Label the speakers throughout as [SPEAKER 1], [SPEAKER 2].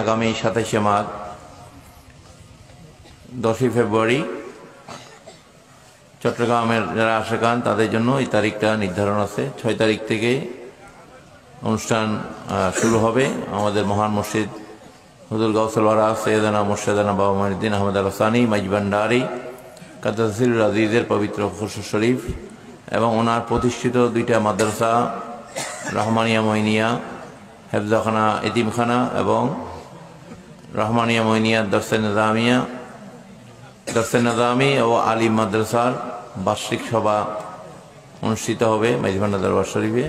[SPEAKER 1] আগামী 27শে মাঘ 10ই ফেব্রুয়ারি চট্টগ্রামের যারা আশাকান তাদের জন্য এই তারিখটা নির্ধারণ আছে। 6 তারিখ থেকে অনুষ্ঠান শুরু হবে। আমাদের মহান মসজিদ হুজুর গাউসুল ওয়ারা সৈয়দানা মুর্শিদানা বাবা মঈনুদ্দিন আহমদ আল হাসানি মাইজভান্ডারী কাদ্দাসিরুল আজিজের পবিত্র খুশু শরীফ এবং ওনার প্রতিষ্ঠিত 2টা মাদ্রাসা রহমানিয়া মঈনিয়া হেফজাখানা এতিমখানা এবং রহমানিয়া মঈনিয়া দরসে নিজামি ও আলিম মাদ্রাসার বার্ষিক সভা অনুষ্ঠিত হবে মাইজভান্ডার দরবার শরীফে।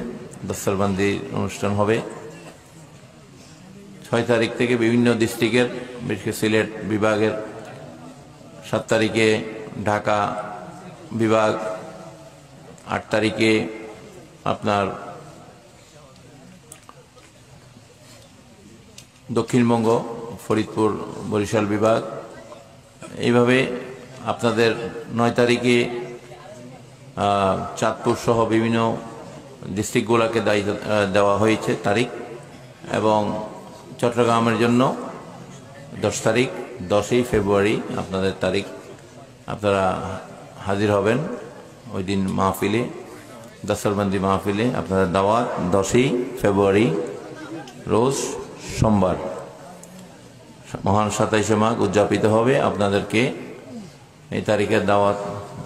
[SPEAKER 1] দস্তরবন্দি অনুষ্ঠান হবে 6 তারিখ থেকে বিভিন্ন ডিস্ট্রিক্টের, বিশেষ করে সিলেট বিভাগের, 7 তারিখে ঢাকা বিভাগ, 8 তারিখে আপনার দক্ষিণবঙ্গ ফরিদপুর বরিশাল বিভাগ। এইভাবে আপনাদের 9 তারিখে চাঁদপুর সহ বিভিন্ন ডিস্ট্রিক্টগুলোকে দায়িত্ব দেওয়া হয়েছে তারিখ, এবং চট্টগ্রামের জন্য 10 তারিখ 10ই ফেব্রুয়ারি আপনাদের তারিখ। আপনারা হাজির হবেন ওই দিন মাহফিলে, দস্তরবন্দি মাহফিলে। আপনাদের দাওয়াত 10ই ফেব্রুয়ারি রোজ সোমবার মহান 27শে মাঘ উদযাপিত হবে। আপনাদেরকে এই তারিখের দাওয়াত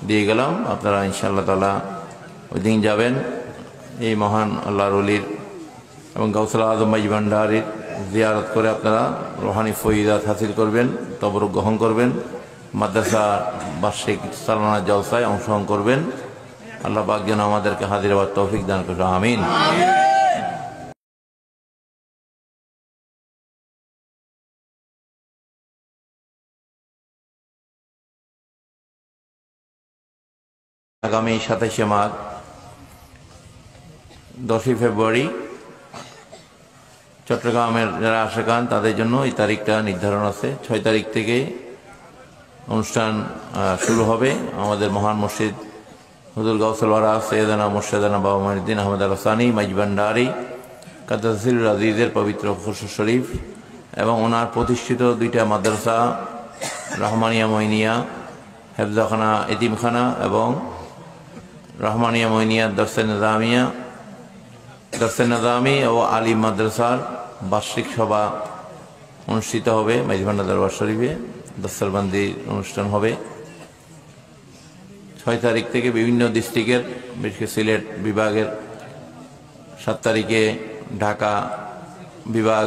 [SPEAKER 1] দিয়ে গেলাম। আপনারা ইনশাআল্লাহ তাআলা ওই দিন যাবেন, এই মহান আল্লাহর ওলির এবং গাউসুল আজম মাইজভান্ডারীর জিয়ারত করে আপনারা রুহানি ফয়িদাত হাসিল করবেন, তবরুক গ্রহণ করবেন, মাদ্রাসা বার্ষিক সালানা জলসায় অংশগ্রহণ করবেন। আল্লাহ পাক যেন আমাদেরকে হাজির হওয়ার তৌফিক দান করেন, আমিন। আগামী 27শে মাঘ 10ই ফেব্রুয়ারি চট্টগ্রামের যারা আশাকান তাদের জন্য এই তারিখটা নির্ধারণ আছে। 6 তারিখ থেকে অনুষ্ঠান শুরু হবে। আমাদের মহান মসজিদ হুজুর গাউসুল ওয়ারা সৈয়দানা মুর্শিদানা বাবা মঈনুদ্দিন আহমদ আল হাসানি মাইজভান্ডারী কাদ্দাসিরুল আজিজের পবিত্র খুশু শরীফ এবং ওনার প্রতিষ্ঠিত 2টা মাদ্রাসা রহমানিয়া মঈনিয়া হেফজাখানা এতিমখানা এবং রহমানিয়া মঈনিয়া দরসে নিজামি ও আলিম মাদ্রাসার বার্ষিক সভা অনুষ্ঠিত হবে মাইজভান্ডার দরবার শরীফে। দস্তরবন্দি অনুষ্ঠান হবে 6 তারিখ থেকে বিভিন্ন ডিস্ট্রিক্টের, বিশেষ করে সিলেট বিভাগের, 7 তারিখে ঢাকা বিভাগ,